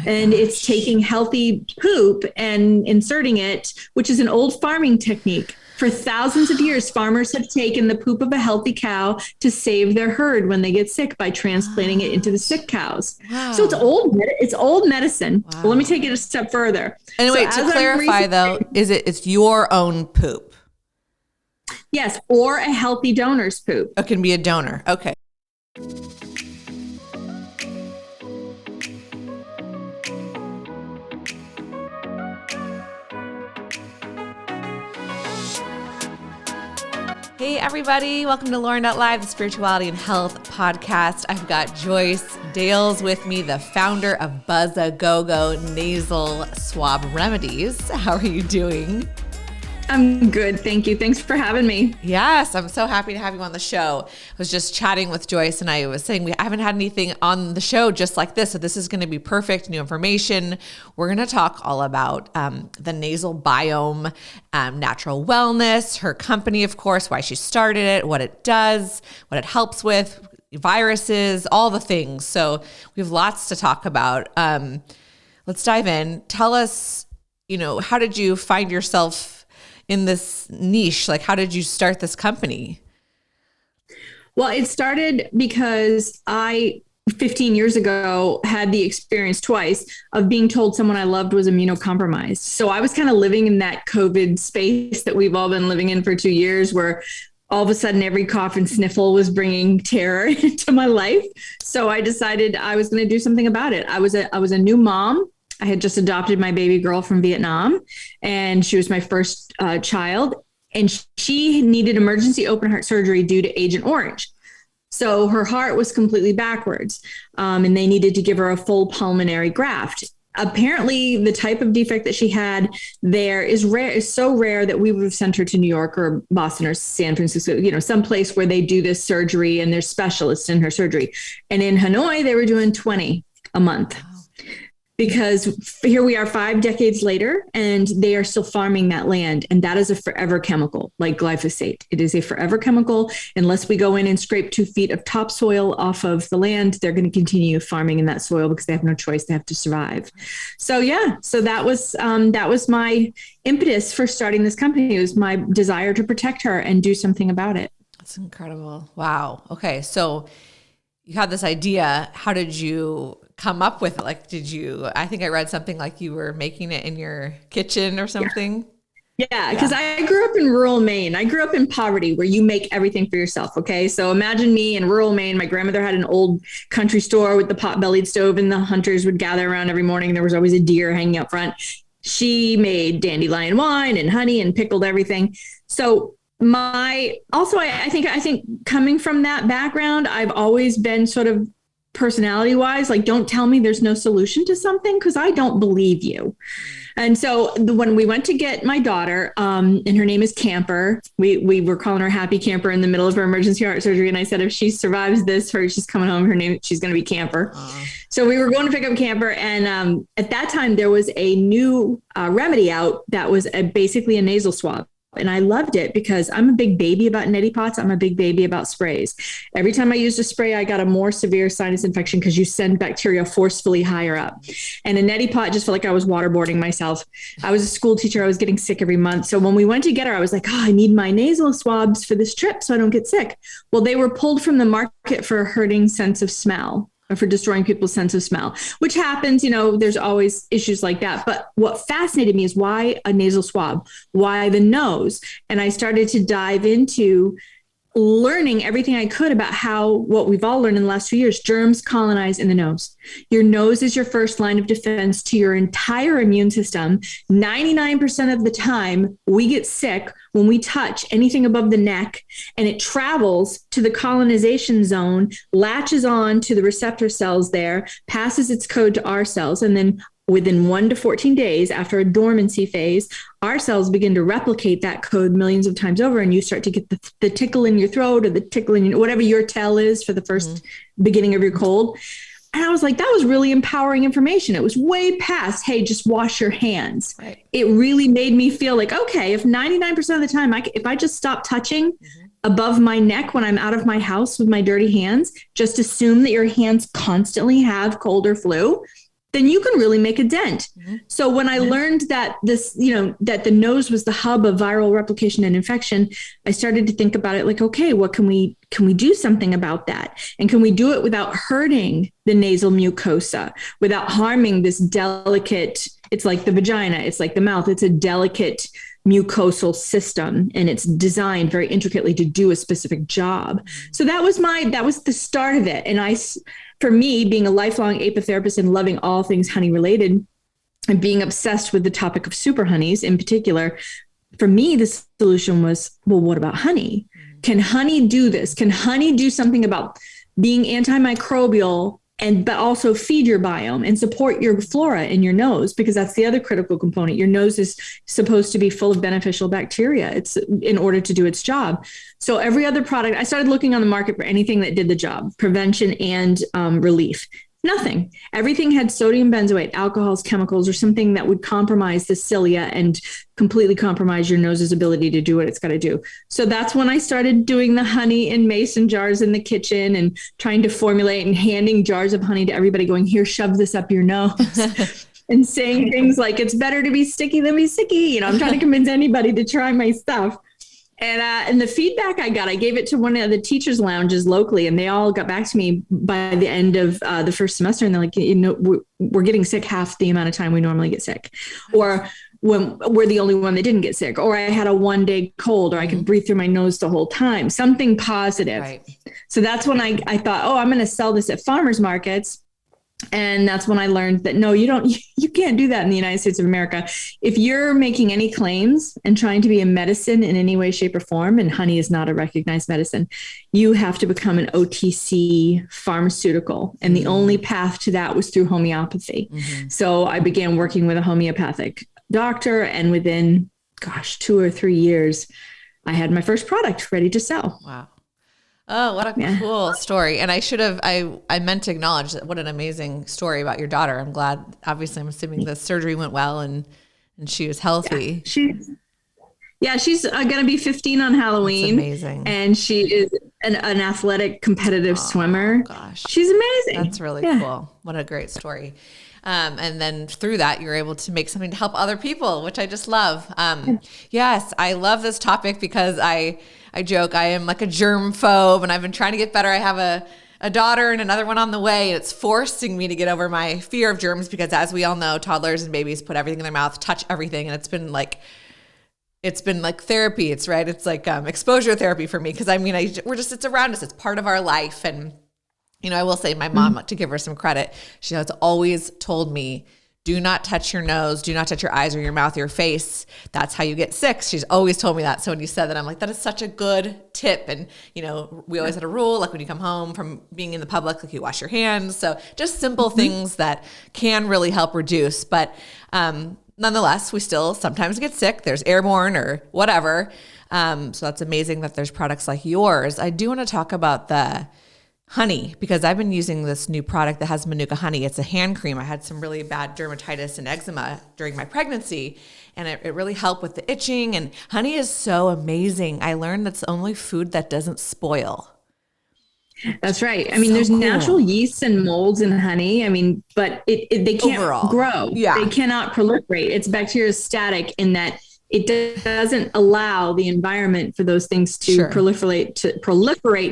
And it's taking healthy poop and inserting it, which is an old farming technique. For thousands of years, farmers have taken the poop of a healthy cow to save their herd when they get sick by transplanting it into the sick cows. Wow. So it's old medicine. Wow. Well, let me take it a step further. Anyway, to clarify though, it's your own poop? Yes, or a healthy donor's poop. It can be a donor. Okay. Hey everybody, welcome to lauren.live, the spirituality and health podcast. I've got Joyce Dales with me, the founder of Buzzagogo Nasal Swab Remedies. How are you doing? I'm good, thank you. Thanks for having me. Yes, I'm so happy to have you on the show. I was just chatting with Joyce and I was saying we haven't had anything on the show just like this, so this is going to be perfect, new information. We're going to talk all about the nasal biome, natural wellness, her company, of course, why she started it, what it does, what it helps with, viruses, all the things. So we have lots to talk about. Let's dive in. Tell us, how did you find yourself in this niche? Like, how did you start this company? Well, it started because I, 15 years ago, had the experience twice of being told someone I loved was immunocompromised. So I was kind of living in that COVID space that we've all been living in for 2 years, where all of a sudden every cough and sniffle was bringing terror into my life. So I decided I was going to do something about it. I was a new mom. I had just adopted my baby girl from Vietnam, and she was my first child, and she needed emergency open heart surgery due to Agent Orange. So her heart was completely backwards, and they needed to give her a full pulmonary graft. Apparently, the type of defect that she had there is so rare that we would have sent her to New York or Boston or San Francisco, someplace where they do this surgery and there's specialists in her surgery. And in Hanoi, they were doing 20 a month. Because here we are 5 decades later, and they are still farming that land. And that is a forever chemical, like glyphosate. It is a forever chemical. Unless we go in and scrape 2 feet of topsoil off of the land, they're going to continue farming in that soil because they have no choice. They have to survive. So that was my impetus for starting this company. It was my desire to protect her and do something about it. That's incredible. Wow. Okay. So you had this idea. How did you come up with it? Like, I think I read something like you were making it in your kitchen or something. Yeah. Because I grew up in rural Maine. I grew up in poverty where you make everything for yourself. Okay. So imagine me in rural Maine. My grandmother had an old country store with the pot-bellied stove, and the hunters would gather around every morning. And there was always a deer hanging out front. She made dandelion wine and honey and pickled everything. So I think coming from that background, I've always been sort of personality wise, like, don't tell me there's no solution to something, because I don't believe you. And so when we went to get my daughter, and her name is Camper, we were calling her Happy Camper in the middle of her emergency heart surgery. And I said, if she survives this, she's coming home, she's going to be Camper. So we were going to pick up Camper. And at that time, there was a new remedy out that was basically a nasal swab. And I loved it because I'm a big baby about neti pots. I'm a big baby about sprays. Every time I used a spray, I got a more severe sinus infection because you send bacteria forcefully higher up. And a neti pot just felt like I was waterboarding myself. I was a school teacher. I was getting sick every month. So when we went to get her, I was like, I need my nasal swabs for this trip so I don't get sick. Well, they were pulled from the market for hurting sense of smell, or for destroying people's sense of smell, which happens, there's always issues like that. But what fascinated me is why a nasal swab, why the nose? And I started to dive into learning everything I could about what we've all learned in the last 2 years, germs colonize in the nose. Your nose is your first line of defense to your entire immune system. 99% of the time we get sick when we touch anything above the neck, and it travels to the colonization zone, latches on to the receptor cells there, passes its code to our cells, and then within 1 to 14 days after a dormancy phase, our cells begin to replicate that code millions of times over, and you start to get the tickle in your throat, or the tickle in whatever your tell is for the first beginning of your cold. And I was like, that was really empowering information. It was way past, hey, just wash your hands. Right. It really made me feel like, okay, if 99% of the time, if I just stop touching above my neck when I'm out of my house with my dirty hands, just assume that your hands constantly have cold or flu, then you can really make a dent. So when I learned that this, that the nose was the hub of viral replication and infection, I started to think about it like, okay, what can we do something about that? And can we do it without hurting the nasal mucosa, without harming this delicate, it's like the vagina, it's like the mouth, it's a delicate mucosal system, and it's designed very intricately to do a specific job. So that was the start of it. And for me, being a lifelong apitherapist and loving all things honey related and being obsessed with the topic of super honeys in particular, for me, the solution was, well, what about honey? Can honey do this? Can honey do something about being antimicrobial but also feed your biome and support your flora in your nose? Because that's the other critical component. Your nose is supposed to be full of beneficial bacteria. It's in order to do its job. So every other product, I started looking on the market for anything that did the job, prevention and relief. Nothing. Everything had sodium benzoate, alcohols, chemicals, or something that would compromise the cilia and completely compromise your nose's ability to do what it's got to do. So that's when I started doing the honey in mason jars in the kitchen and trying to formulate and handing jars of honey to everybody going, here, shove this up your nose. And saying things like, it's better to be sticky than be sicky. I'm trying to convince anybody to try my stuff. And the feedback I got, I gave it to one of the teachers' lounges locally, and they all got back to me by the end of the first semester. And they're like, we're getting sick half the amount of time we normally get sick. Or when we're the only one that didn't get sick. Or I had a 1-day cold, or I could breathe through my nose the whole time. Something positive. Right. So that's when I thought, I'm going to sell this at farmers markets. And that's when I learned that, no, you can't do that in the United States of America. If you're making any claims and trying to be a medicine in any way, shape, or form, and honey is not a recognized medicine, you have to become an OTC pharmaceutical. And the only path to that was through homeopathy. So I began working with a homeopathic doctor, and within, 2 or 3 years, I had my first product ready to sell. Wow. Oh, what a cool story. And I meant to acknowledge that. What an amazing story about your daughter. I'm glad, obviously, I'm assuming the surgery went well and she was healthy. Yeah, she's going to be 15 on Halloween. That's amazing. And she is an athletic, competitive swimmer. Gosh. She's amazing. That's really cool. What a great story. And then through that, you're able to make something to help other people, which I just love. Yes, I love this topic because I joke I am like a germ phobe, and I've been trying to get better. I have a daughter and another one on the way, and it's forcing me to get over my fear of germs because, as we all know, toddlers and babies put everything in their mouth, touch everything, and it's been like therapy. It's right. It's like exposure therapy for me because it's around us. It's part of our life. And I will say my mom, to give her some credit, she has always told me, do not touch your nose, do not touch your eyes or your mouth, or your face. That's how you get sick. She's always told me that. So when you said that, I'm like, that is such a good tip. And, we always had a rule, like when you come home from being in the public, like you wash your hands. So just simple things that can really help reduce. But nonetheless, we still sometimes get sick. There's airborne or whatever. So that's amazing that there's products like yours. I do want to talk about the honey, because I've been using this new product that has Manuka honey. It's a hand cream. I had some really bad dermatitis and eczema during my pregnancy, and it really helped with the itching. And honey is so amazing. I learned that's the only food that doesn't spoil. That's right. There's natural yeasts and molds in honey. But they can't grow. Yeah. They cannot proliferate. It's bacteriostatic in that it doesn't allow the environment for those things to proliferate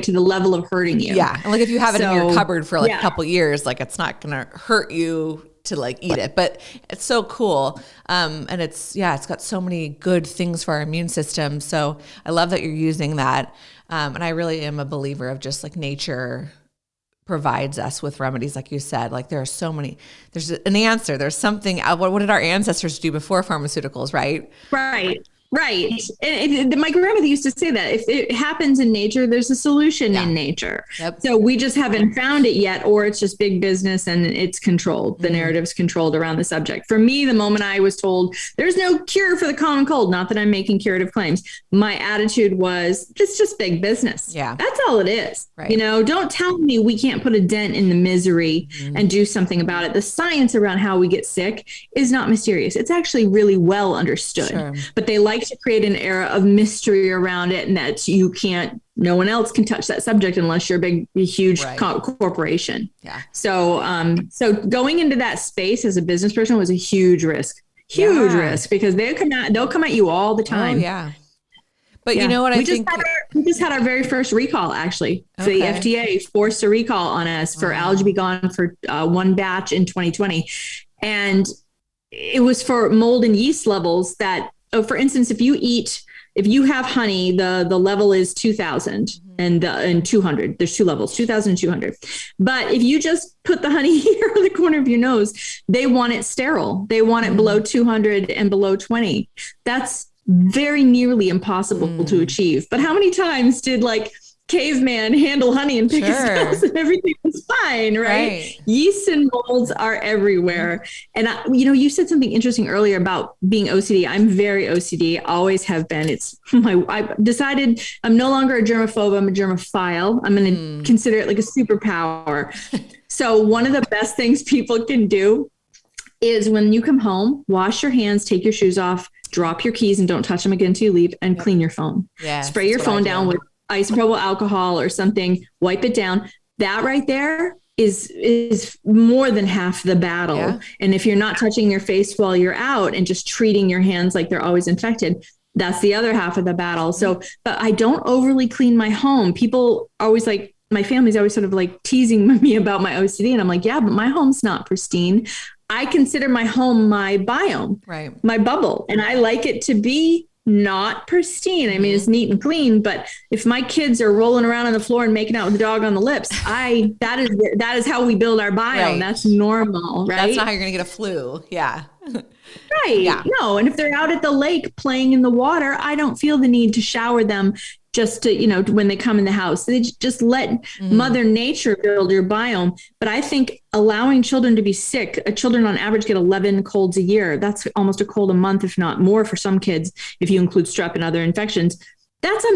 to the level of hurting you. Yeah. And if you have it in your cupboard for a couple years, it's not going to hurt you to eat it, but it's so cool. And it's got so many good things for our immune system. So I love that you're using that. And I really am a believer of just nature provides us with remedies. Like you said, there are so many, there's an answer, there's something. What did our ancestors do before pharmaceuticals? Right. And my grandmother used to say that if it happens in nature, there's a solution in nature. Yep. So we just haven't found it yet, or it's just big business and it's controlled. The narrative's controlled around the subject. For me, the moment I was told there's no cure for the common cold, not that I'm making curative claims, my attitude was, it's just big business. Yeah. That's all it is. Right. Don't tell me we can't put a dent in the misery and do something about it. The science around how we get sick is not mysterious. It's actually really well understood, but they like to create an era of mystery around it, and that you can't no one else can touch that subject unless you're a big, huge Right. corporation. Yeah. So going into that space as a business person was a huge risk, because they'll come at you all the time. Oh, yeah. But you know what? We just had our very first recall, actually. Okay. The FDA forced a recall on us for Algae Be Gone for one batch in 2020. And it was for mold and yeast levels that, for instance, if you have honey, the level is 2000 and 200. There's two levels, 2000 and 200. But if you just put the honey here on the corner of your nose, they want it sterile. They want it below 200 and below 20. That's very nearly impossible to achieve. But how many times did caveman handle honey and pick his nose and everything was fine, right? Yeast and molds are everywhere. And you said something interesting earlier about being OCD. I'm very OCD, always have been. I decided I'm no longer a germaphobe, I'm a germophile. I'm going to consider it like a superpower. So one of the best things people can do is when you come home, wash your hands, take your shoes off, drop your keys and don't touch them again until you leave, and clean your phone. Spray your phone down with isopropyl alcohol or something, wipe it down. That right there is more than half the battle. Yeah. And if you're not touching your face while you're out and just treating your hands like they're always infected, that's the other half of the battle. So, but I don't overly clean my home. People always my family's always sort of teasing me about my OCD. And I'm like, yeah, but my home's not pristine. I consider my home my biome, my bubble. And I like it to be not pristine. I mean, it's neat and clean, but if my kids are rolling around on the floor and making out with the dog on the lips, that is how we build our biome. Right. That's normal, right? That's not how you're going to get a flu. Yeah. Right. Yeah. No. And if they're out at the lake playing in the water, I don't feel the need to shower them just to, when they come in the house. They just let Mother Nature build your biome. But I think allowing children to be sick, children on average get 11 colds a year. That's almost a cold a month, if not more for some kids, if you include strep and other infections. That's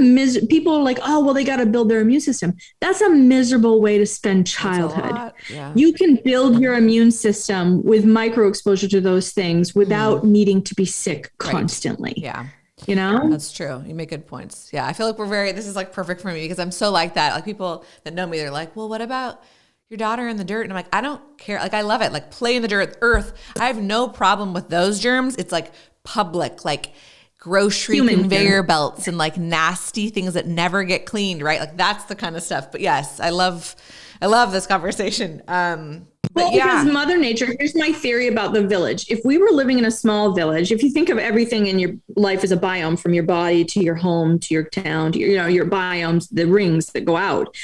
people are like, oh, well, they got to build their immune system. That's a miserable way to spend childhood. Yeah. You can build your immune system with micro exposure to those things without needing to be sick constantly. Yeah. That's true. You make good points. Yeah. I feel like this is perfect for me because I'm so like that. People that know me, they're like, well, what about your daughter in the dirt? And I'm like, I don't care. I love it. Play in the dirt, earth. I have no problem with those germs. It's public, grocery conveyor belts and nasty things that never get cleaned, right? That's the kind of stuff. But yes, I love this conversation. Because Mother Nature, here's my theory about the village. If we were living in a small village, if you think of everything in your life as a biome, from your body to your home, to your town, to your biomes, the rings that go out.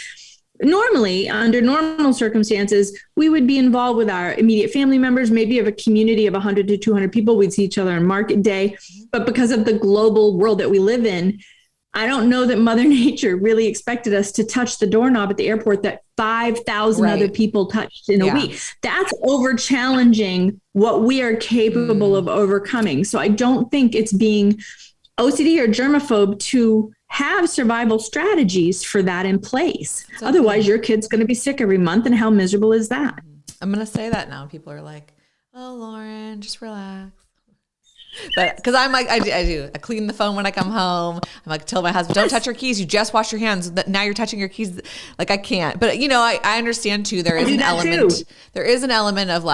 Normally, under normal circumstances, we would be involved with our immediate family members, maybe of a community of 100 to 200 people. We'd see each other on market day. But because of the global world that we live in, I don't know that Mother Nature really expected us to touch the doorknob at the airport that 5,000 other people touched in a week. That's over challenging what we are capable of overcoming. So I don't think it's being OCD or germaphobe to have survival strategies for that in place. So otherwise, your kid's going to be sick every month. And how miserable is that? I'm going to say that now. People are like, oh, Lauren, just relax. But because I'm I do. I clean the phone when I come home. I'm tell my husband, don't touch your keys. You just wash your hands. Now you're touching your keys. I can't. But I understand too. There is an element. There is an element of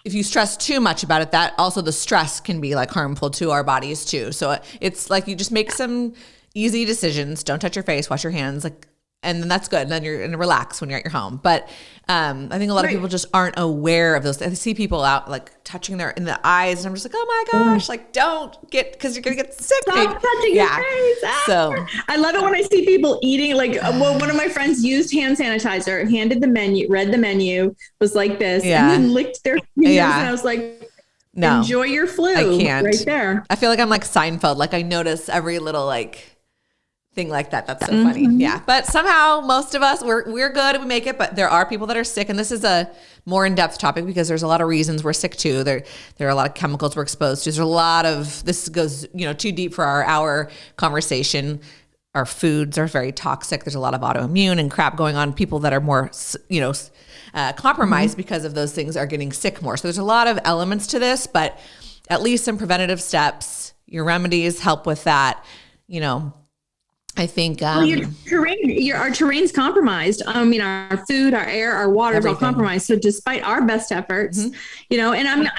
if you stress too much about it, that also the stress can be harmful to our bodies too. So it's you just make some easy decisions. Don't touch your face. Wash your hands. And then that's good. And then you're going to relax when you're at your home. But I think a lot of people just aren't aware of those. I see people out touching in the eyes, and I'm just oh my gosh, don't get, because you're going to get sick. Stop touching your face. So I love it when I see people eating. One of my friends used hand sanitizer, handed the menu, read the menu, was like this, and then licked their fingers. And I was like, no, enjoy your flu. I can't. Right there. I feel like I'm Seinfeld. I notice every little thing like that. That's so funny. Yeah. But somehow most of us, we're good. We make it, but there are people that are sick. And this is a more in-depth topic because there's a lot of reasons we're sick too. There are a lot of chemicals we're exposed to. There's a lot of, this goes, too deep for our hour conversation. Our foods are very toxic. There's a lot of autoimmune and crap going on. People that are more, compromised because of those things are getting sick more. So there's a lot of elements to this, but at least some preventative steps, your remedies help with that, I think well, our terrain's compromised. I mean, our food, our air, our water is all compromised. So despite our best efforts, and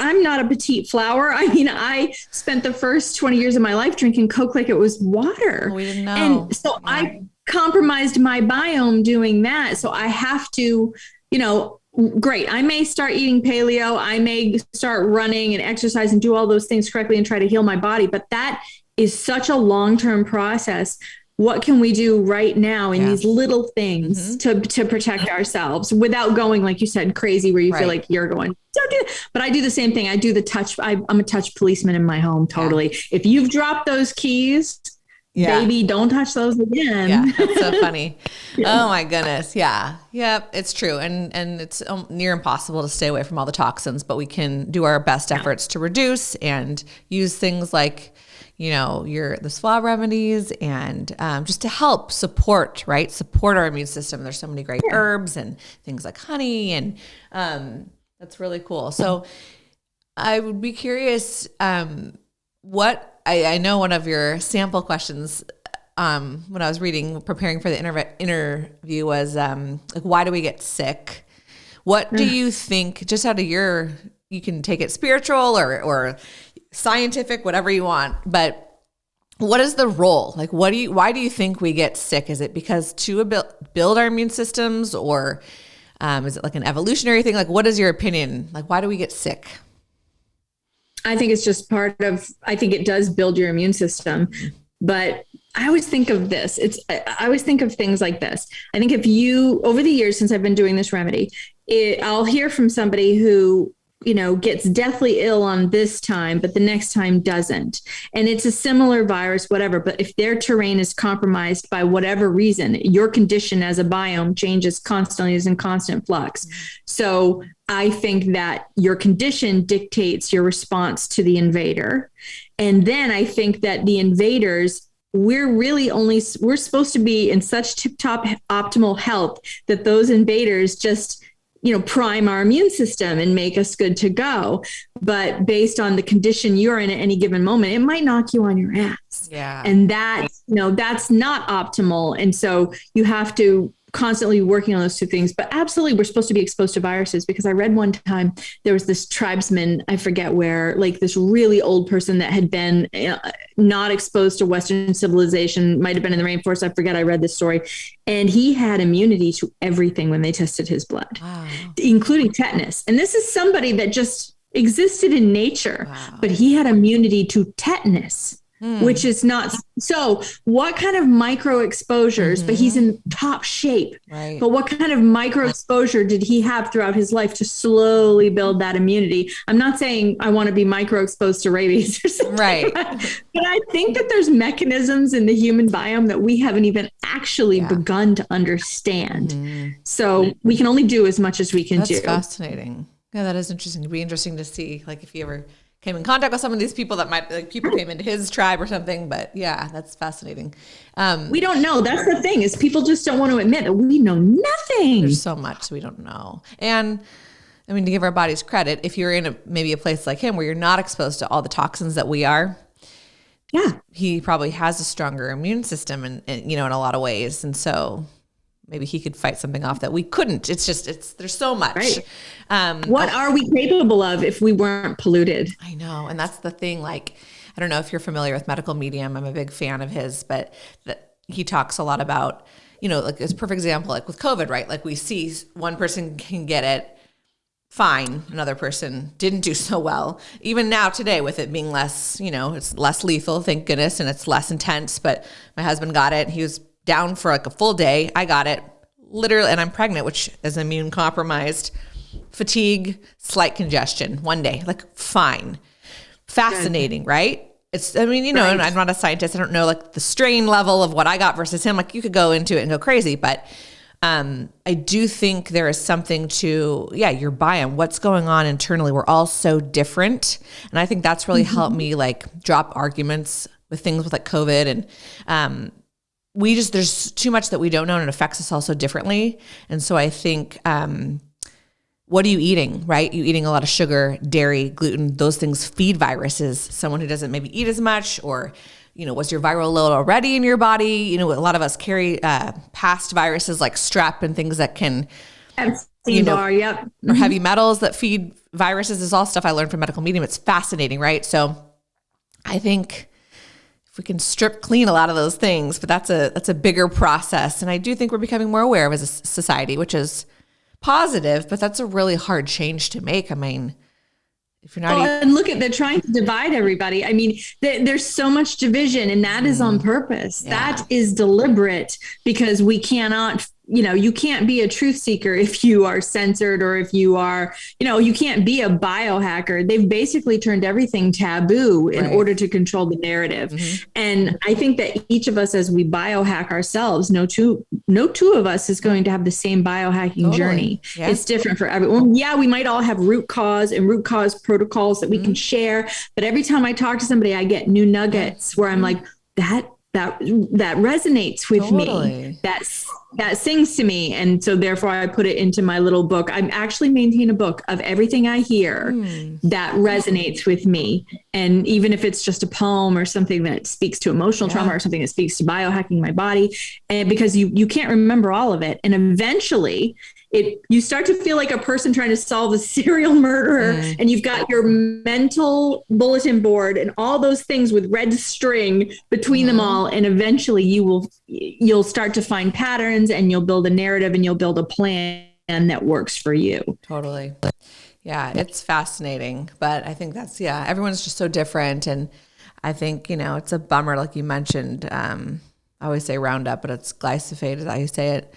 I'm not a petite flower. I mean, I spent the first 20 years of my life drinking Coke like it was water. We didn't know. And so I compromised my biome doing that. So I have to, great. I may start eating paleo. I may start running and exercise and do all those things correctly and try to heal my body. But that is such a long-term process. What can we do right now in these little things to protect ourselves without going, like you said, crazy where you feel like you're going, don't do it. But I do the same thing. I do the touch. I'm a touch policeman in my home. Totally. Yeah. If you've dropped those keys, baby, don't touch those again. Yeah, that's so funny. Oh my goodness. Yeah. Yep. It's true. And it's near impossible to stay away from all the toxins, but we can do our best efforts to reduce and use things like, the swab remedies and just to help support our immune system. There's so many great herbs and things like honey, and that's really cool. So I would be curious, what I know one of your sample questions when I was preparing for the interview was like, why do we get sick? What do you think, just out of you can take it spiritual or scientific, whatever you want, but what is the role? Like, why do you think we get sick? Is it because to build our immune systems, or is it like an evolutionary thing? Like, what is your opinion? Like, why do we get sick? I think it's just I think it does build your immune system, but I always think of this. I always think of things like this. I think over the years, since I've been doing this remedy, I'll hear from somebody who, gets deathly ill on this time, but the next time doesn't. And it's a similar virus, whatever. But if their terrain is compromised by whatever reason, your condition as a biome changes constantly, is in constant flux. So I think that your condition dictates your response to the invader. And then I think that the invaders, we're supposed to be in such tip-top optimal health that those invaders just prime our immune system and make us good to go. But based on the condition you're in at any given moment, it might knock you on your ass. Yeah. And that's not optimal. And so you have to constantly working on those two things. But absolutely, we're supposed to be exposed to viruses, because I read one time there was this tribesman, I forget where, like this really old person that had been not exposed to Western civilization, might have been in the rainforest. I forget. I read this story, and he had immunity to everything when they tested his blood, including tetanus. And this is somebody that just existed in nature, but he had immunity to tetanus. Which is not so. What kind of micro exposures? But he's in top shape. Right. But what kind of micro exposure did he have throughout his life to slowly build that immunity? I'm not saying I want to be micro exposed to rabies or something, right? But I think that there's mechanisms in the human biome that we haven't even actually begun to understand. So we can only do as much as we can do. That's fascinating. Yeah, that is interesting. It'd be interesting to see, like, if you ever came in contact with some of these people that might, like, people came into his tribe or something, but yeah, that's fascinating. We don't know. That's the thing, is people just don't want to admit that we know nothing. There's so much we don't know. And I mean, to give our bodies credit, if you're in maybe a place like him where you're not exposed to all the toxins that we are, he probably has a stronger immune system and in a lot of ways. And so maybe he could fight something off that we couldn't. There's so much. Right. What are we capable of if we weren't polluted? I know. And that's the thing. Like, I don't know if you're familiar with Medical Medium. I'm a big fan of his, but he talks a lot about, like this perfect example, like with COVID, right? Like we see one person can get it fine. Another person didn't do so well. Even now today, with it being less, it's less lethal, thank goodness. And it's less intense, but my husband got it. He was down for like a full day. I got it literally, and I'm pregnant, which is immune compromised, fatigue, slight congestion, one day, like fine. Fascinating, right? And I'm not a scientist. I don't know like the strain level of what I got versus him. Like you could go into it and go crazy, but I do think there is something to, your biome, what's going on internally. We're all so different. And I think that's really helped me like drop arguments with things with like COVID and, there's too much that we don't know and it affects us all so differently. And so I think, what are you eating, right? You eating a lot of sugar, dairy, gluten, those things feed viruses. Someone who doesn't maybe eat as much or was your viral load already in your body? A lot of us carry past viruses like strep and things that can, yep. or heavy metals that feed viruses. Is all stuff I learned from medical medium. It's fascinating, right? So I think if we can strip clean a lot of those things, but that's a bigger process. And I do think we're becoming more aware of as a society, which is positive, but that's a really hard change to make. I mean, if you're not and look at, they're trying to divide everybody. I mean, there's so much division, and that is on purpose. Yeah. That is deliberate, because we cannot, you can't be a truth seeker if you are censored, or if you are, you can't be a biohacker. They've basically turned everything taboo in order to control the narrative. Mm-hmm. And I think that each of us, as we biohack ourselves, no two of us is going to have the same biohacking journey. Yeah. It's different for everyone. Yeah, we might all have root cause protocols that we can share. But every time I talk to somebody, I get new nuggets where I'm like, that resonates with me. That sings to me. And so therefore I put it into my little book. I actually maintain a book of everything I hear that resonates with me. And even if it's just a poem or something that speaks to emotional trauma, or something that speaks to biohacking my body, and because you can't remember all of it. And eventually you start to feel like a person trying to solve a serial murderer, and you've got your mental bulletin board and all those things with red string between them all. And eventually you'll start to find patterns, and you'll build a narrative, and you'll build a plan that works for you. Totally. Yeah. It's fascinating, but I think everyone's just so different. And I think, it's a bummer. Like you mentioned, I always say Roundup, but it's glyphosate is how you say it.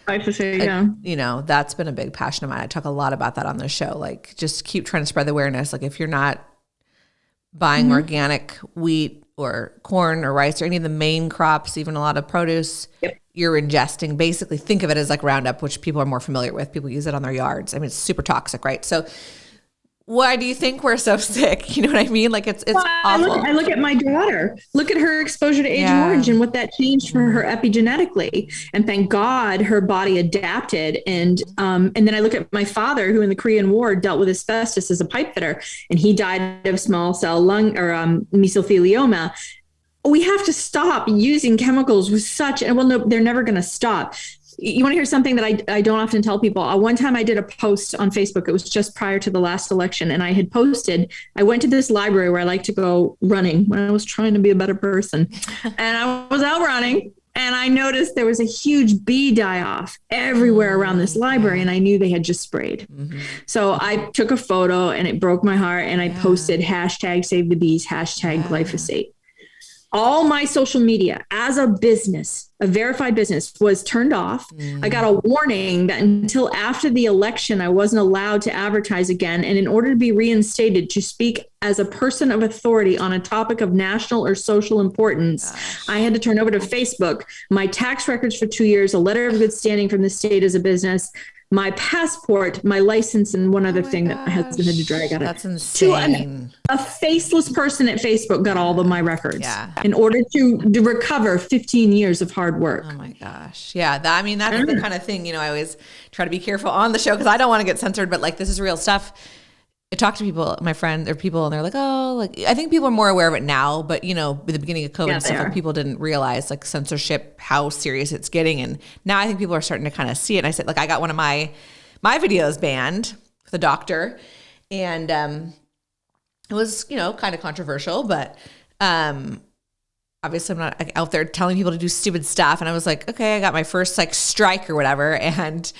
That's been a big passion of mine. I talk a lot about that on the show. Like, just keep trying to spread the awareness. Like, if you're not buying organic wheat or corn or rice or any of the main crops, even a lot of produce, you're ingesting, basically think of it as like Roundup, which people are more familiar with. People use it on their yards. I mean, it's super toxic, right? So why do you think we're so sick? You know what I mean? Like, it's awful. I look at my daughter, look at her exposure to Agent Orange and what that changed for her epigenetically. And thank God her body adapted. And then I look at my father, who in the Korean War dealt with asbestos as a pipe fitter, and he died of small cell lung or mesothelioma. We have to stop using chemicals with such, and no, they're never going to stop. You want to hear something that I don't often tell people? One time I did a post on Facebook. It was just prior to the last election. And I had posted, I went to this library where I like to go running when I was trying to be a better person. And I was out running, and I noticed there was a huge bee die-off everywhere around this library. And I knew they had just sprayed. So I took a photo, and it broke my heart. And I posted #SaveTheBees, #glyphosate. All my social media as a business, a verified business, was turned off. I got a warning that until after the election, I wasn't allowed to advertise again. And in order to be reinstated to speak as a person of authority on a topic of national or social importance, I had to turn over to Facebook my tax records for 2 years, a letter of good standing from the state as a business, my passport, my license, and one other thing that my husband had to drag out of. That's insane. A faceless person at Facebook got all of my records in order to recover 15 years of hard work. Oh my gosh. Yeah. That's the kind of thing, I always try to be careful on the show, because I don't want to get censored, but like, this is real stuff. I talk to people, my friends or people, and they're like, I think people are more aware of it now, but at the beginning of COVID and stuff, like, people didn't realize like censorship, how serious it's getting. And now I think people are starting to kind of see it. And I said, like, I got one of my videos banned with a doctor, and it was, kind of controversial, but obviously I'm not out there telling people to do stupid stuff. And I was like, okay, I got my first like strike or whatever. And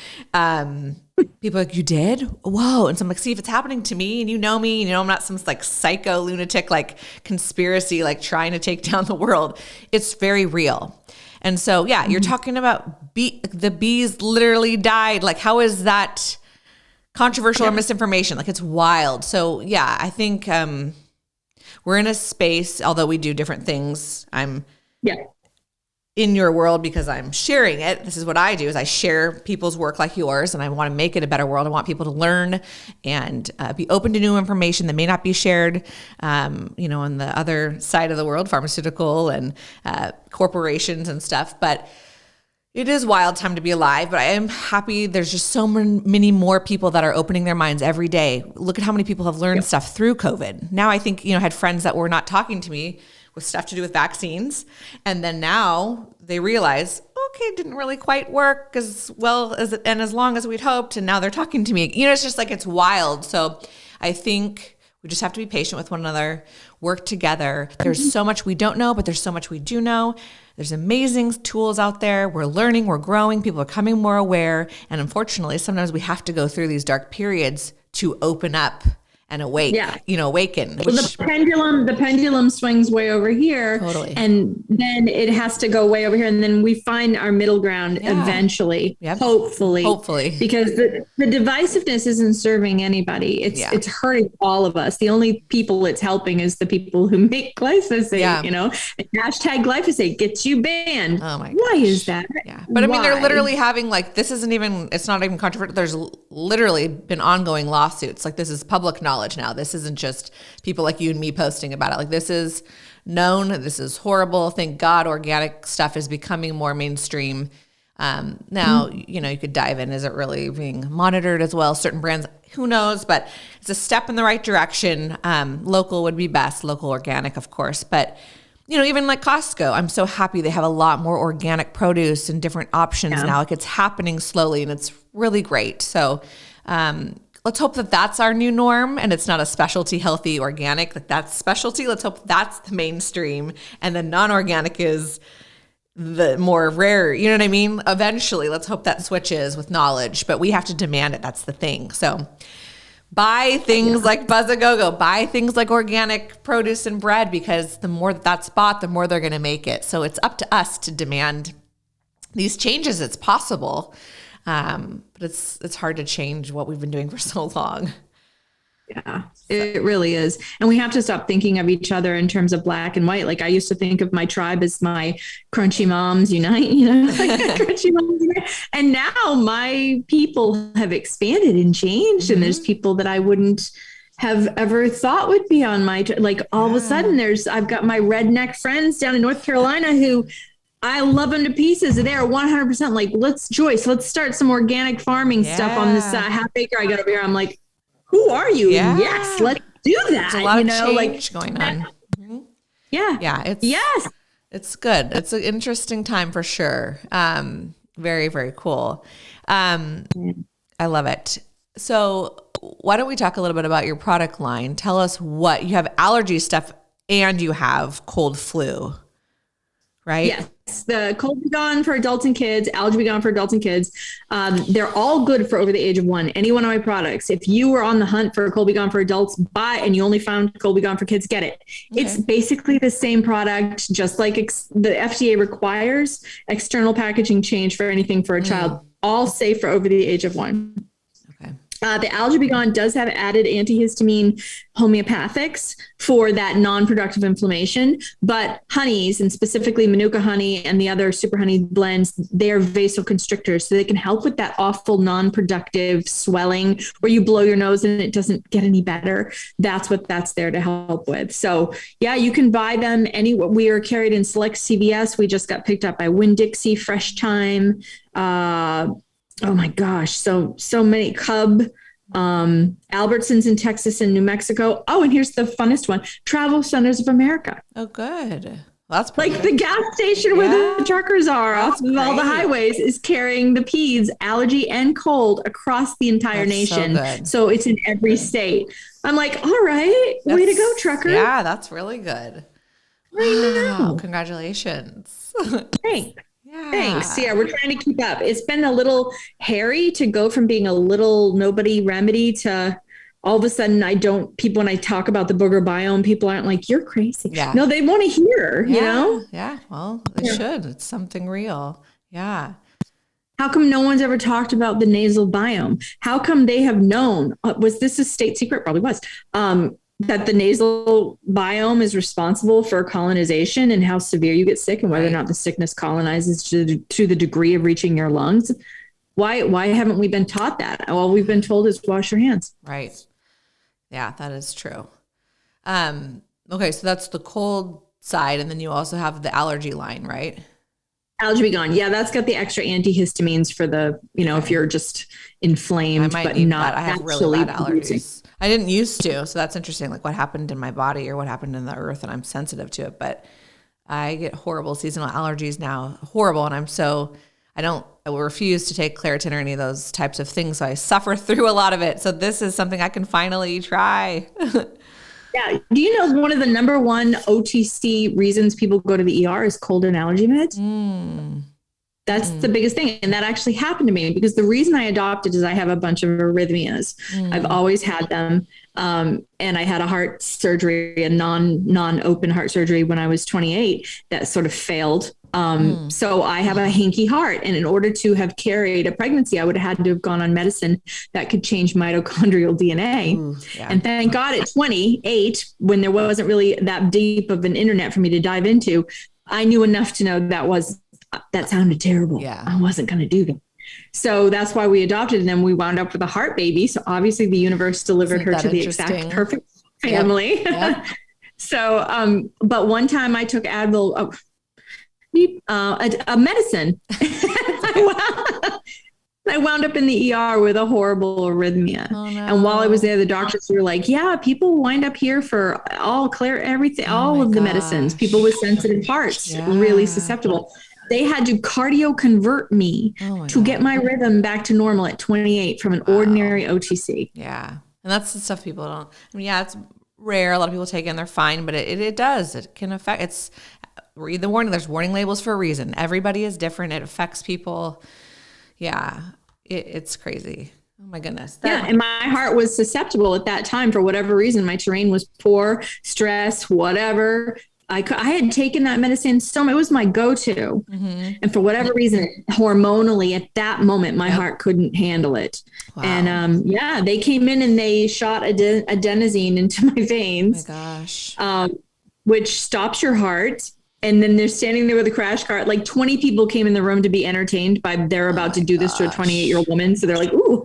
people are like, you did? Whoa. And so I'm like, see, if it's happening to me, and me, I'm not some like psycho lunatic, like conspiracy, like trying to take down the world. It's very real. And so, you're talking about the bees literally died. Like, how is that controversial or misinformation? Like, it's wild. So I think we're in a space, although we do different things. I'm in your world because I'm sharing it. This is what I do, is I share people's work like yours, and I want to make it a better world. I want people to learn and be open to new information that may not be shared, on the other side of the world, pharmaceutical and corporations and stuff. But it is wild time to be alive, but I am happy there's just so many more people that are opening their minds every day. Look at how many people have learned stuff through COVID. Now I think, I had friends that were not talking to me with stuff to do with vaccines. And then now they realize, okay, it didn't really quite work as well as and as long as we'd hoped. And now they're talking to me. You know, it's just like, it's wild. So I think we just have to be patient with one another, work together. There's so much we don't know, but there's so much we do know. There's amazing tools out there. We're learning, we're growing, people are becoming more aware. And unfortunately, sometimes we have to go through these dark periods to open up and awaken. Well, the pendulum swings way over here. Totally. And then it has to go way over here. And then we find our middle ground eventually, hopefully, because the divisiveness isn't serving anybody. It's hurting all of us. The only people it's helping is the people who make glyphosate, you know, and hashtag glyphosate gets you banned. Oh my gosh. Why is that? Yeah. But I mean, they're literally having like, it's not even controversial. There's literally been ongoing lawsuits. Like, this is public knowledge now. This isn't just people like you and me posting about it. Like, this is known. This is horrible. Thank God organic stuff is becoming more mainstream. Now, you know, you could dive in. Is it really being monitored as well? Certain brands, who knows, but it's a step in the right direction. Local would be best, local organic, of course. But, you know, even like Costco, I'm so happy they have a lot more organic produce and different options now. Like, it's happening slowly and it's really great. So, let's hope that that's our new norm and it's not a specialty healthy organic. Like, that's specialty. Let's hope that's the mainstream. And then non-organic is the more rare, you know what I mean? Eventually, let's hope that switches with knowledge, but we have to demand it. That's the thing. So buy things like Buzzagogo, buy things like organic produce and bread, because the more that's bought, the more they're going to make it. So it's up to us to demand these changes. It's possible. But it's hard to change what we've been doing for so long. Yeah, it really is. And we have to stop thinking of each other in terms of black and white. Like, I used to think of my tribe as my crunchy moms unite, you know, like crunchy moms unite. And now my people have expanded and changed. And there's people that I wouldn't have ever thought would be on my, like, all of a sudden I've got my redneck friends down in North Carolina who I love them to pieces. They're 100% like, Joyce, let's start some organic farming stuff on this half acre I got over here. I'm like, who are you? Yeah. Yes, let's do that. There's a lot of change going on. Yeah. It's good. It's an interesting time for sure. Very, very cool. I love it. So why don't we talk a little bit about your product line? Tell us what you have: allergy stuff and you have cold flu, right? Yes. The cold be gone for adults and kids, allergy be gone for adults and kids. They're all good for over the age of 1. Any one of my products. If you were on the hunt for cold be gone for adults, buy, and you only found cold be gone for kids, get it. Okay. It's basically the same product, just like the FDA requires external packaging change for anything for a child, all safe for over the age of 1. The Allergy Be Gone does have added antihistamine homeopathics for that non-productive inflammation, but honeys, and specifically Manuka honey and the other super honey blends, they're vasoconstrictors. So they can help with that awful non-productive swelling where you blow your nose and it doesn't get any better. That's what that's there to help with. So yeah, you can buy them anywhere. We are carried in select CVS. We just got picked up by Winn-Dixie, Fresh Time, oh my gosh. So many Cub, Albertsons in Texas and New Mexico. Oh, and here's the funnest one. Travel Centers of America. Oh, good. Well, that's like good. The gas station where the truckers are off of all the highways is carrying the PEDS, allergy and cold, across the entire nation. So it's in every state. I'm like, all right, way to go, trucker. Yeah, that's really good. Wow, congratulations. Thanks. Thanks. Yeah, we're trying to keep up. It's been a little hairy to go from being a little nobody remedy to all of a sudden people, when I talk about the Booger Biome, people aren't like, you're crazy. Yeah. No, they want to hear, you know? Yeah. Well, they should. It's something real. Yeah. How come no one's ever talked about the nasal biome? How come they have known? Was this a state secret? Probably was. That the nasal biome is responsible for colonization and how severe you get sick and whether or not the sickness colonizes to the degree of reaching your lungs. Why haven't we been taught that? All we've been told is wash your hands. Right. Yeah, that is true. Okay, so that's the cold side. And then you also have the allergy line, right? Allergy Be Gone. Yeah, that's got the extra antihistamines for the, if you're just inflamed, I might but need not that. I have really bad allergies. I didn't used to, so that's interesting. Like what happened in my body or what happened in the earth, and I'm sensitive to it. But I get horrible seasonal allergies now, horrible, and I will refuse to take Claritin or any of those types of things. So I suffer through a lot of it. So this is something I can finally try. Yeah. Do you know one of the number one OTC reasons people go to the ER is cold and allergy meds? That's the biggest thing. And that actually happened to me because the reason I adopted is I have a bunch of arrhythmias. I've always had them. And I had a heart surgery, a non-open heart surgery when I was 28 that sort of failed. So I have a hinky heart. And in order to have carried a pregnancy, I would have had to have gone on medicine that could change mitochondrial DNA. And thank God at 28, when there wasn't really that deep of an internet for me to dive into, I knew enough to know that sounded terrible. Yeah. I wasn't going to do that. So that's why we adopted them. We wound up with a heart baby. So obviously the universe delivered her to the exact perfect family. Yep. So, but one time I took Advil, a medicine. I wound up in the ER with a horrible arrhythmia. Oh, no. And while I was there, the doctors were like, yeah, people wind up here for all of the medicines. People with sensitive hearts, really susceptible. They had to cardio convert me to get my rhythm back to normal at 28 from an ordinary OTC. Yeah. And that's the stuff people don't, it's rare. A lot of people take it and they're fine, but it does. It can affect, read the warning. There's warning labels for a reason. Everybody is different. It affects people. Yeah. It's crazy. Oh my goodness. And my heart was susceptible at that time for whatever reason. My terrain was poor, stress, whatever. I had taken that medicine it was my go-to. And for whatever reason, hormonally at that moment, my heart couldn't handle it. Wow. And they came in and they shot adenosine into my veins. Oh my gosh. Which stops your heart. And then they're standing there with a crash cart. Like 20 people came in the room to be entertained by they're about to do this to a 28-year-old woman. So they're like, ooh,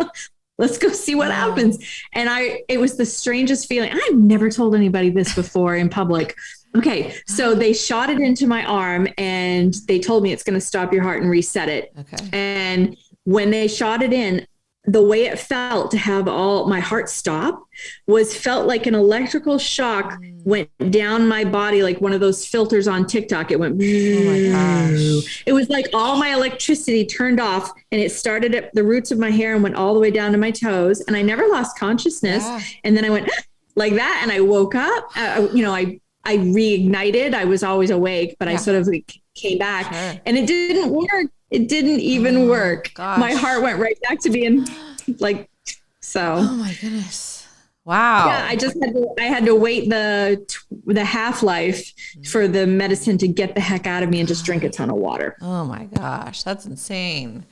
let's go see what happens. And it was the strangest feeling. I've never told anybody this before in public. Okay. So they shot it into my arm and they told me it's going to stop your heart and reset it. Okay. And when they shot it in, the way it felt to have all my heart stop felt like an electrical shock went down my body, like one of those filters on TikTok. It went, oh my gosh. It was like all my electricity turned off and it started at the roots of my hair and went all the way down to my toes. And I never lost consciousness. Yeah. And then I went like that. And I woke up, I reignited. I was always awake, but I sort of came back and it didn't work. It didn't even work. Gosh. My heart went right back to being like, so. Oh my goodness. Wow. Yeah. I had to wait the half-life for the medicine to get the heck out of me and just drink a ton of water. Oh my gosh. That's insane.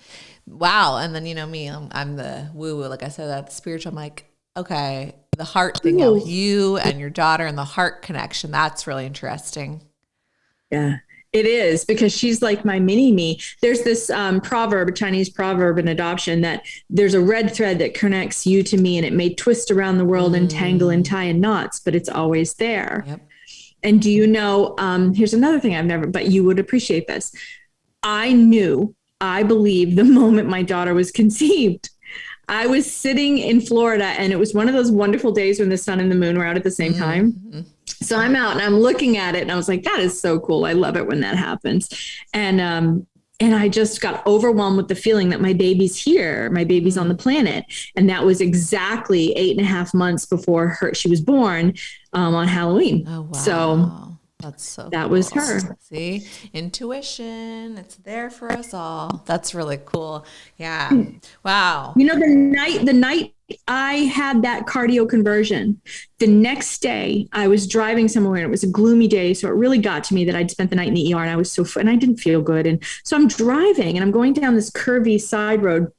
Wow. And then, me, I'm the woo-woo. Like I said, that spiritual, I'm like, okay, the heart thing with you and your daughter and the heart connection. That's really interesting. Yeah. It is, because she's like my mini me. There's this proverb, a Chinese proverb in adoption, that there's a red thread that connects you to me and it may twist around the world and tangle and tie in knots, but it's always there. Yep. And do you know, here's another thing but you would appreciate this. I believe the moment my daughter was conceived. I was sitting in Florida and it was one of those wonderful days when the sun and the moon were out at the same time. So I'm out and I'm looking at it and I was like, that is so cool. I love it when that happens. And I just got overwhelmed with the feeling that my baby's here, my baby's on the planet. And that was exactly 8.5 months before she was born on Halloween. Oh, wow. So that's so that cool. was her. See, intuition, it's there for us all. That's really cool. Yeah. Wow. The night I had that cardio conversion, the next day I was driving somewhere and it was a gloomy day. So it really got to me that I'd spent the night in the ER and I was and I didn't feel good. And so I'm driving and I'm going down this curvy side road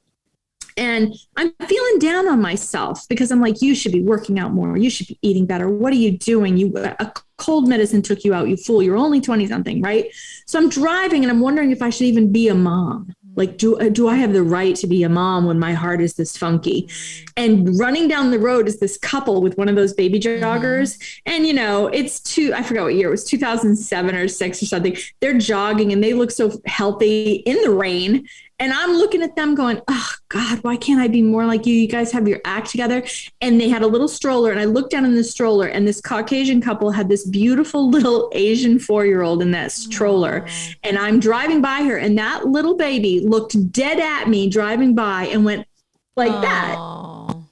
and I'm feeling down on myself because I'm like, you should be working out more. You should be eating better. What are you doing? A cold medicine took you out, you fool. You're only 20 something, right? So I'm driving and I'm wondering if I should even be a mom. Like, do I have the right to be a mom when my heart is this funky? And running down the road is this couple with one of those baby joggers. And, I forgot what year it was, 2007 or 6 or something. They're jogging and they look so healthy in the rain. And I'm looking at them going, oh God, why can't I be more like you? You guys have your act together. And they had a little stroller, and I looked down in the stroller, and this Caucasian couple had this beautiful little Asian 4-year-old in that stroller. And I'm driving by her, and that little baby looked dead at me driving by and went like that.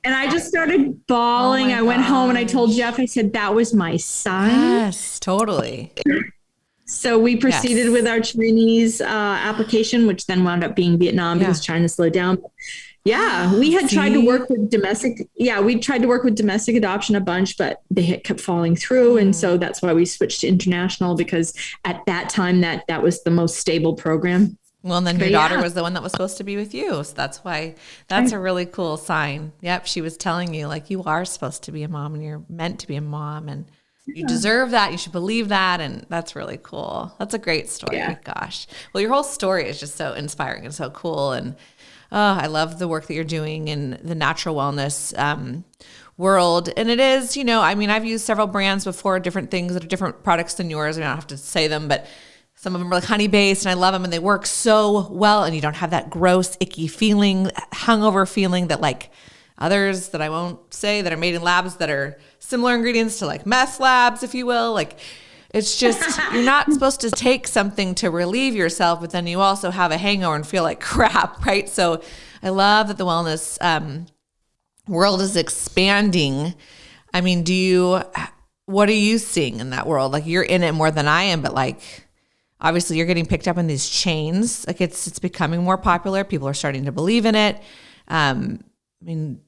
And I just started bawling. I went home and I told Jeff, I said, that was my son. Yes, totally. So we proceeded with our Chinese application, which then wound up being Vietnam because China slowed down. Yeah, we had tried to work with domestic. Yeah, we tried to work with domestic adoption a bunch, but they kept falling through. And so that's why we switched to international, because at that time that was the most stable program. Well, and then your daughter was the one that was supposed to be with you. So that's why that's a really cool sign. Yep. She was telling you, like, you are supposed to be a mom and you're meant to be a mom and you deserve that. You should believe that. And that's really cool. That's a great story. Yeah. Gosh. Well, your whole story is just so inspiring and so cool. And I love the work that you're doing in the natural wellness world. And it is, I've used several brands before, different things that are different products than yours. I don't have to say them, but some of them are like honey-based, and I love them, and they work so well, and you don't have that gross, icky feeling, hungover feeling that like others that I won't say that are made in labs that are similar ingredients to like meth labs, if you will. Like, it's just, you're not supposed to take something to relieve yourself, but then you also have a hangover and feel like crap, right? So I love that the wellness world is expanding. I mean, what are you seeing in that world? Like, you're in it more than I am, but like, obviously you're getting picked up in these chains. Like, it's becoming more popular. People are starting to believe in it.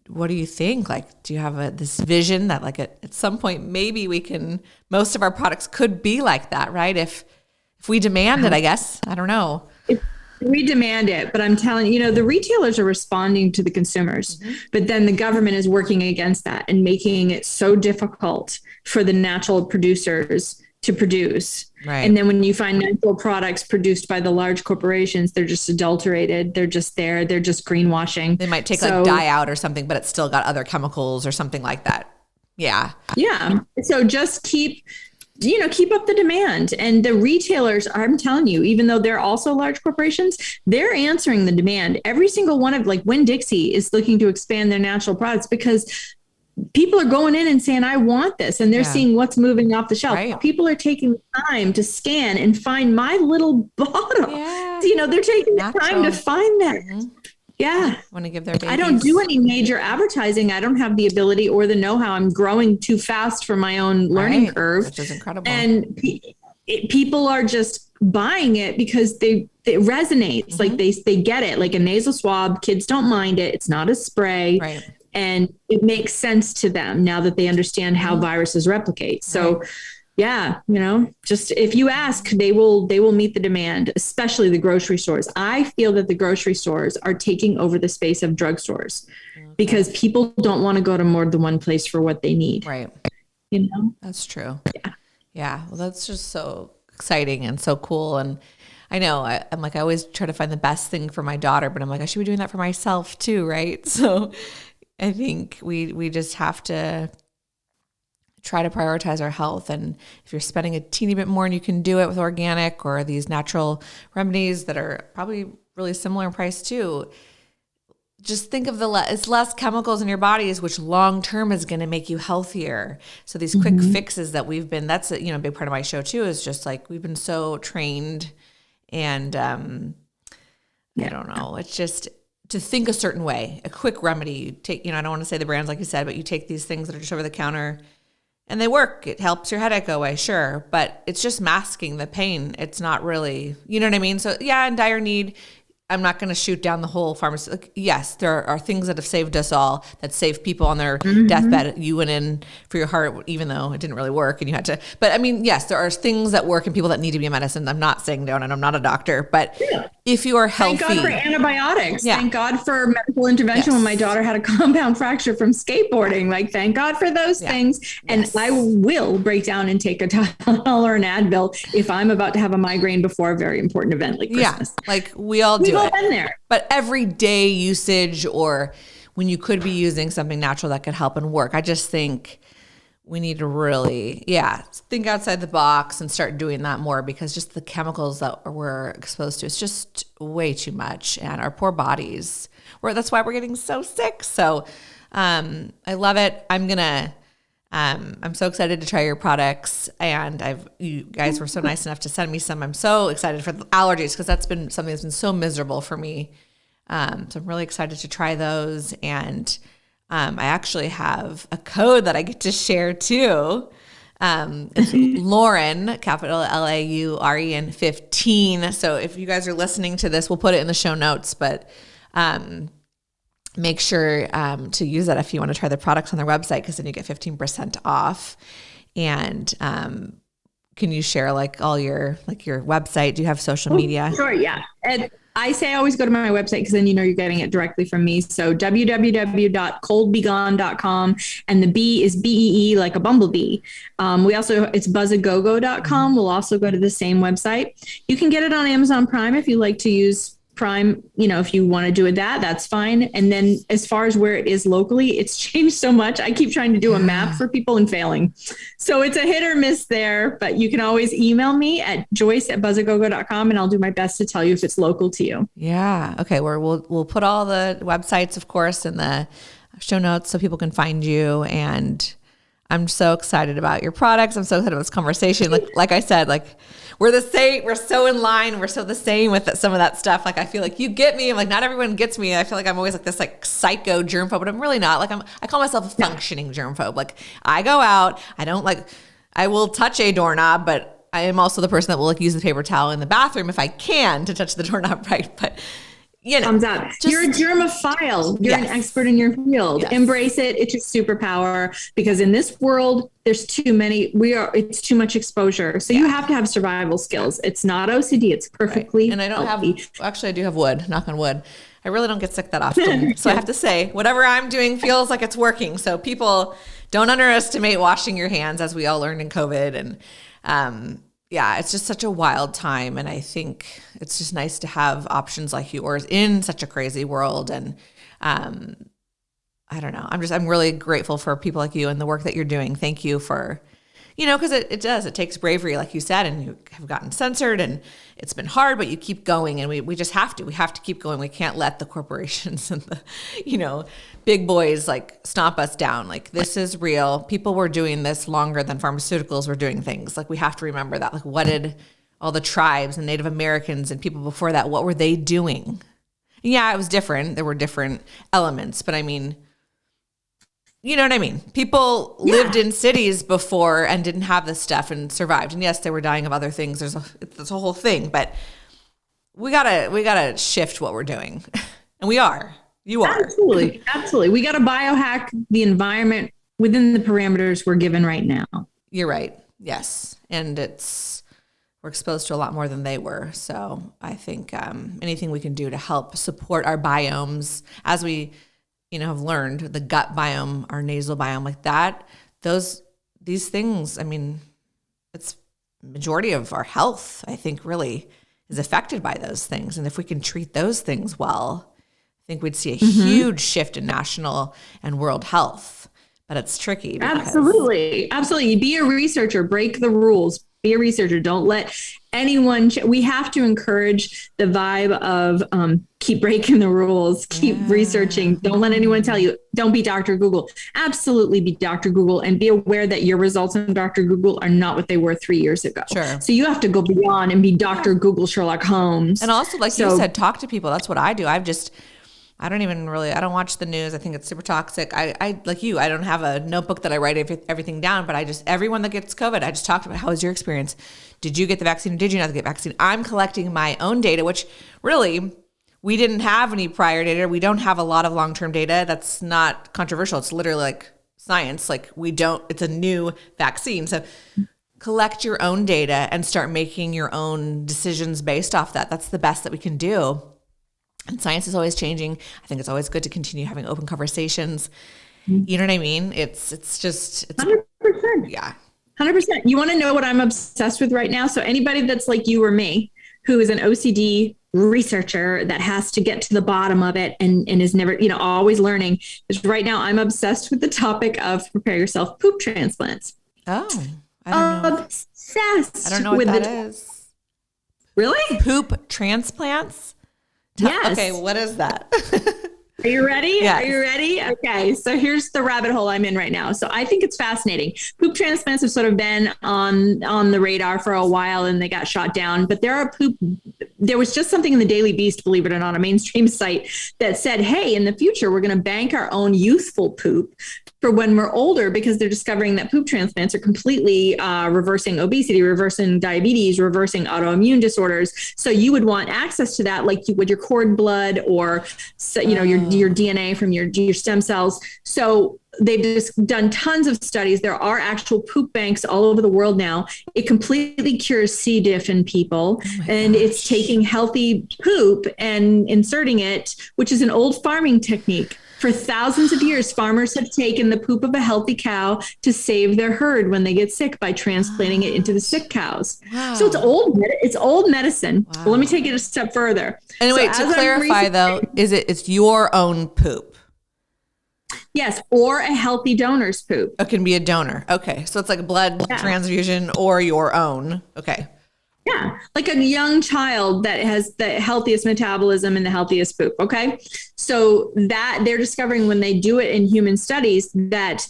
What do you think? Like, do you have this vision that like at some point, maybe most of our products could be like that, right? If we demand it, I guess, I don't know. We demand it, but I'm telling you, the retailers are responding to the consumers, but then the government is working against that and making it so difficult for the natural producers to produce. Right. And then when you find natural products produced by the large corporations, they're just adulterated. They're just greenwashing. They might take like dye out or something, but it's still got other chemicals or something like that. Yeah. Yeah. So just keep up the demand. And the retailers, I'm telling you, even though they're also large corporations, they're answering the demand. Every single one of, like, Winn-Dixie is looking to expand their natural products because people are going in and saying, I want this. And they're seeing what's moving off the shelf. Right. People are taking the time to scan and find my little bottle. Yeah. They're taking the time to find that. Mm-hmm. Yeah. Want to give their babies. I don't do any major advertising. I don't have the ability or the know-how. I'm growing too fast for my own learning curve. Which is incredible. And people are just buying it because it resonates. Like they get it. Like a nasal swab, kids don't mind it. It's not a spray. Right. And it makes sense to them now that they understand how viruses replicate. So just if you ask, they will meet the demand, especially the grocery stores. I feel that the grocery stores are taking over the space of drugstores because people don't want to go to more than one place for what they need. Right. That's true. Yeah. Yeah. Well, that's just so exciting and so cool. And I know I'm like, I always try to find the best thing for my daughter, but I'm like, I should be doing that for myself too. Right. So I think we just have to try to prioritize our health. And if you're spending a teeny bit more and you can do it with organic or these natural remedies that are probably really similar in price too, just think of it's less chemicals in your bodies, which long-term is going to make you healthier. So these quick fixes that that's a big part of my show too, is just like, we've been so trained and I don't know. It's just to think a certain way, a quick remedy. You take, I don't want to say the brands like you said, but you take these things that are just over the counter and they work. It helps your headache go away, sure, but it's just masking the pain. It's not really, you know what I mean? So yeah, in dire need, I'm not going to shoot down the whole pharmacy. Like, yes, there are things that have saved us all, that saved people on their deathbed. You went in for your heart, even though it didn't really work and you had to, but I mean, yes, there are things that work and people that need to be in medicine. I'm not saying don't, and I'm not a doctor, but if you are healthy. Thank God for antibiotics. Yeah. Thank God for medical intervention when my daughter had a compound fracture from skateboarding. Like, thank God for those things. And I will break down and take a Tylenol or an Advil if I'm about to have a migraine before a very important event like Christmas. Like we all do. We've all been there. But everyday usage, or when you could be using something natural that could help and work, I just think we need to really, think outside the box and start doing that more, because just the chemicals that we're exposed to, it's just way too much. And our poor bodies, that's why we're getting so sick. So I love it. I'm so excited to try your products. And you guys were so nice enough to send me some. I'm so excited for the allergies, because that's been something that's been so miserable for me. So I'm really excited to try those. And I actually have a code that I get to share too. It's Lauren, capital LAUREN 15. So if you guys are listening to this, we'll put it in the show notes, but make sure to use that if you want to try the products on their website, because then you get 15% off. And can you share all your website? Do you have social media? Sure, yeah. And I say always go to my website, because then you're getting it directly from me. So www.coldbegone.com, and the B is BEE, like a bumblebee. It's buzzagogo.com. We'll also go to the same website. You can get it on Amazon Prime if you like to use Prime, if you want to do it, that's fine. And then as far as where it is locally, it's changed so much. I keep trying to do a map for people and failing. So it's a hit or miss there, but you can always email me at joyce@buzzagogo.com, and I'll do my best to tell you if it's local to you. Yeah. Okay. We'll put all the websites, of course, in the show notes so people can find you. And I'm so excited about your products. I'm so excited about this conversation. Like I said, we're the same. We're so in line. We're so the same with some of that stuff. I feel like you get me. I'm not everyone gets me. I feel like I'm always this psycho germphobe, but I'm really not. I call myself a functioning germphobe. I go out. I will touch a doorknob, but I am also the person that will use the paper towel in the bathroom if I can to touch the doorknob, right? But Thumbs up. You're a germophile. You're an expert in your field. Yes. Embrace it. It's your superpower, because in this world, there's it's too much exposure. So you have to have survival skills. It's not OCD. It's perfectly And I don't healthy. I do have wood, knock on wood. I really don't get sick that often. So I have to say, whatever I'm doing feels like it's working. So people, don't underestimate washing your hands, as we all learned in COVID. And, it's just such a wild time. And I think it's just nice to have options like yours in such a crazy world. And I don't know. I'm really grateful for people like you and the work that you're doing. Thank you for, because it takes bravery, like you said, and you have gotten censored and it's been hard, but you keep going, and we just have to. We have to keep going. We can't let the corporations and the, big boys stomp us down. This is real. People were doing this longer than pharmaceuticals were doing things. We have to remember that. What did all the tribes and Native Americans and people before that, what were they doing? Yeah, it was different. There were different elements, but you know what I mean? People lived in cities before and didn't have this stuff and survived. And yes, they were dying of other things. There's a whole thing, but we gotta shift what we're doing. And we are. You are. Absolutely. Absolutely. We gotta biohack the environment within the parameters we're given right now. You're right. Yes. And we're exposed to a lot more than they were. So I think anything we can do to help support our biomes, as we have learned, the gut biome, our nasal biome, these things, it's majority of our health, I think, really is affected by those things. And if we can treat those things well, I think we'd see a huge shift in national and world health. But it's tricky. Absolutely. Be a researcher, break the rules. Be a researcher. Don't let anyone. We have to encourage the vibe of keep breaking the rules, keep researching. Don't let anyone tell you, don't be Dr. Google. Absolutely be Dr. Google, and be aware that your results on Dr. Google are not what they were 3 years ago. Sure. So you have to go beyond and be Dr. Google, Sherlock Holmes. And also, you said, talk to people. That's what I do. I don't watch the news. I think it's super toxic. I like you, I don't have a notebook that I write everything down, but everyone that gets COVID, I just talked about, how was your experience? Did you get the vaccine? Or did you not get the vaccine? I'm collecting my own data, which really, we didn't have any prior data. We don't have a lot of long-term data. That's not controversial. It's literally science. It's a new vaccine. So collect your own data and start making your own decisions based off that. That's the best that we can do. And science is always changing. I think it's always good to continue having open conversations. You know what I mean? It's 100%. Yeah. 100%. You want to know what I'm obsessed with right now? So anybody that's like you or me, who is an OCD researcher that has to get to the bottom of it and is never, always learning, is right now I'm obsessed with the topic of prepare yourself poop transplants. Oh, I don't know. Obsessed. I don't know what that is. Really? Poop transplants? Yes. Okay, what is that? Are you ready? Yes. Are you ready? Okay. So here's the rabbit hole I'm in right now. So I think it's fascinating. Poop transplants have sort of been on the radar for a while and they got shot down, but there was just something in the Daily Beast, believe it or not, a mainstream site that said, hey, in the future, we're going to bank our own youthful poop for when we're older, because they're discovering that poop transplants are completely reversing obesity, reversing diabetes, reversing autoimmune disorders. So you would want access to that, like you would your cord blood or, your DNA from your stem cells. So they've just done tons of studies. There are actual poop banks all over the world now. It completely cures C. diff in people. And it's taking healthy poop and inserting it, which is an old farming technique. For thousands of years, farmers have taken the poop of a healthy cow to save their herd when they get sick by transplanting it into the sick cows. Wow. So it's old medicine. Wow. Well, let me take it a step further. Anyway, to clarify though, it's your own poop? Yes, or a healthy donor's poop. It can be a donor. Okay, so it's like a blood transfusion or your own. Okay. Yeah, like a young child that has the healthiest metabolism and the healthiest poop. Okay. So that they're discovering when they do it in human studies that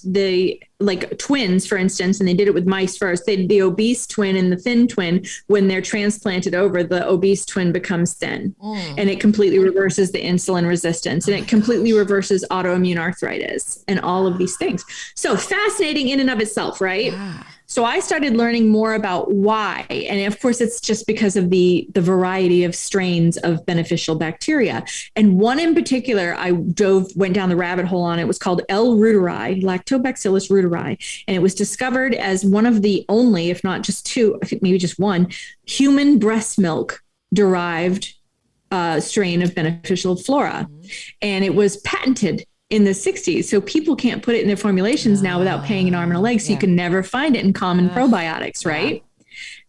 like twins, for instance, and they did it with mice first, the obese twin and the thin twin, when they're transplanted over, the obese twin becomes thin and it completely reverses the insulin resistance and it completely reverses autoimmune arthritis and all of these things. So fascinating in and of itself, right? Yeah. So I started learning more about why. And of course, it's just because of the variety of strains of beneficial bacteria. And one in particular, I went down the rabbit hole on. It was called L. reuteri, Lactobacillus reuteri. And it was discovered as one of the only, if not just two, I think maybe just one, human breast milk derived strain of beneficial flora. And it was patented in the 60s. So people can't put it in their formulations now without paying an arm and a leg. So you can never find it in common probiotics, right?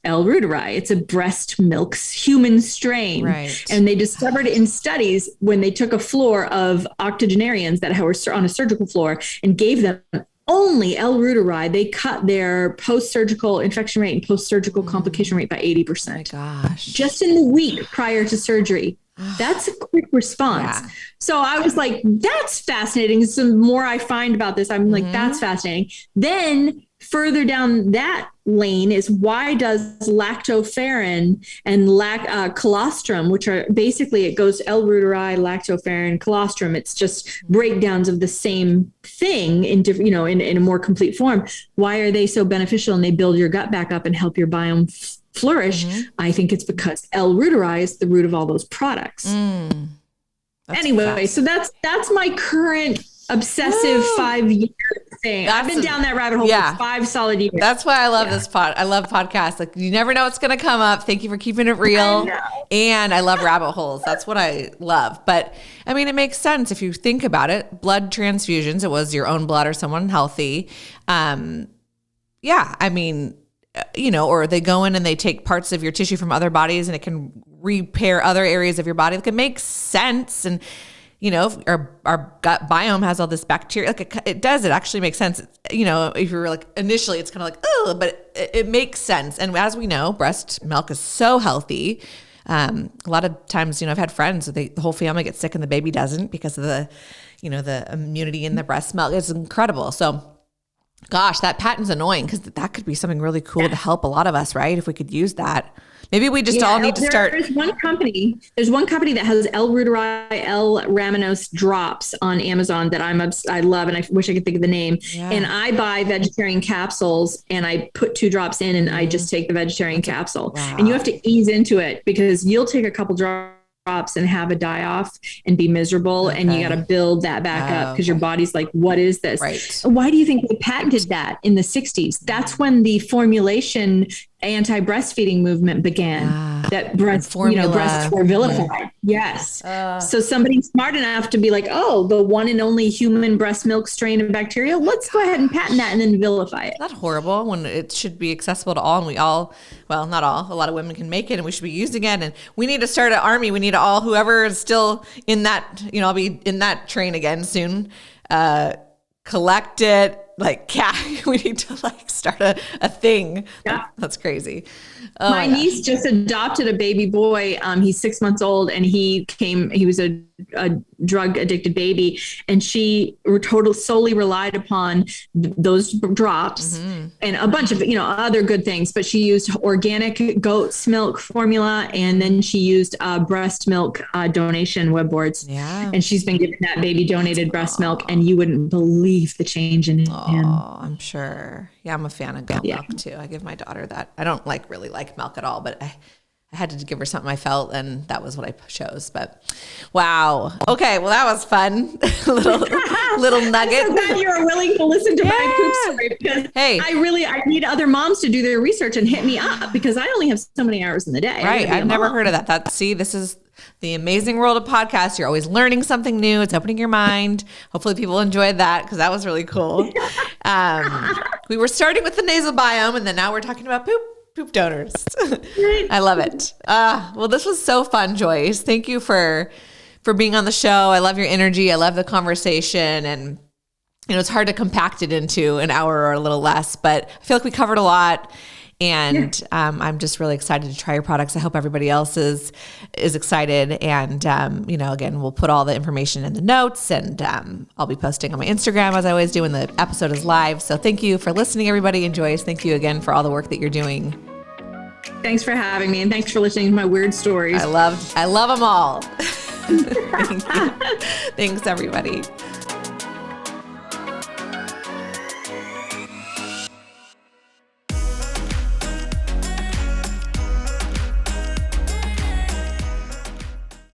L. reuteri. It's a breast milk's human strain. Right. And they discovered in studies when they took a floor of octogenarians that were on a surgical floor and gave them only L. reuteri, they cut their post-surgical infection rate and post-surgical complication rate by 80%. Oh my gosh. Just in the week prior to surgery. That's a quick response. Yeah. So I was like, that's fascinating. So the more I find about this, I'm like, that's fascinating. Then further down that lane is why does lactoferrin and colostrum, which are basically, it goes L. reuteri, lactoferrin, colostrum. It's just breakdowns of the same thing in different, in a more complete form. Why are they so beneficial? And they build your gut back up and help your biome flourish. I think it's because L. reuteri is the root of all those products. Anyway, so that's my current obsessive 5-year thing. I've been down that rabbit hole for 5 solid years. That's why I love this I love podcasts. Like, you never know what's going to come up. Thank you for keeping it real. And I love rabbit holes. That's what I love. But I mean, it makes sense if you think about it. Blood transfusions, it was your own blood or someone healthy. I mean, or they go in and they take parts of your tissue from other bodies and it can repair other areas of your body. Like, it makes sense. And, our gut biome has all this bacteria. Like, it actually makes sense. If you're like, initially it's kind of like, oh, but it makes sense. And as we know, breast milk is so healthy. A lot of times, I've had friends, the whole family gets sick and the baby doesn't because of the immunity in the breast milk. It's incredible. So, gosh, that patent's annoying because that could be something really cool to help a lot of us, right? If we could use that. Maybe we just all need to start. There's one company that has L. reuteri, L. rhamnose drops on Amazon that I love, and I wish I could think of the name. Yeah. And I buy vegetarian capsules and I put 2 drops in and I just take the vegetarian capsule. Wow. And you have to ease into it because you'll take a couple drops drops and have a die off and be miserable. And you got to build that back up because your body's like, what is this? Right. Why do you think they patented that in the 60s? That's when the formulation anti-breastfeeding movement began. That breasts were vilified. Yes. So somebody smart enough to be like, oh, the one and only human breast milk strain of bacteria, let's go ahead and patent that and then vilify it. Not horrible when it should be accessible to all, and we all, well, not all, a lot of women can make it, and we should be using it. And we need to start an army. We need to all, whoever is still in that, I'll be in that train again soon. Collect it. We need to start a thing. Yeah. That's crazy. My niece just adopted a baby boy. He's 6 months old, and he was a drug addicted baby, and she solely relied upon those drops and a bunch of, other good things, but she used organic goat's milk formula. And then she used breast milk donation web boards. Yeah. And she's been given that baby donated breast milk, and you wouldn't believe the change in him. Oh, I'm sure. Yeah, I'm a fan of goat milk too. I give my daughter that. I don't really like milk at all, but I had to give her something I felt, and that was what I chose. But wow. Okay. Well, that was fun. little nugget. I'm so glad you were willing to listen to my poop story, because I need other moms to do their research and hit me up, because I only have so many hours in the day. Right. I've never heard of that. This is the amazing world of podcasts. You're always learning something new. It's opening your mind. Hopefully people enjoyed that, because that was really cool. We were starting with the nasal biome, and then now we're talking about poop donors. I love it. Well, this was so fun, Joyce. Thank you for being on the show. I love your energy. I love the conversation, and it's hard to compact it into an hour or a little less, but I feel like we covered a lot. And I'm just really excited to try your products. I hope everybody else is excited. And, again, we'll put all the information in the notes, and I'll be posting on my Instagram, as I always do, when the episode is live. So thank you for listening, everybody. And Joyce, thank you again for all the work that you're doing. Thanks for having me. And thanks for listening to my weird stories. I love them all. Thank you. Thanks, everybody.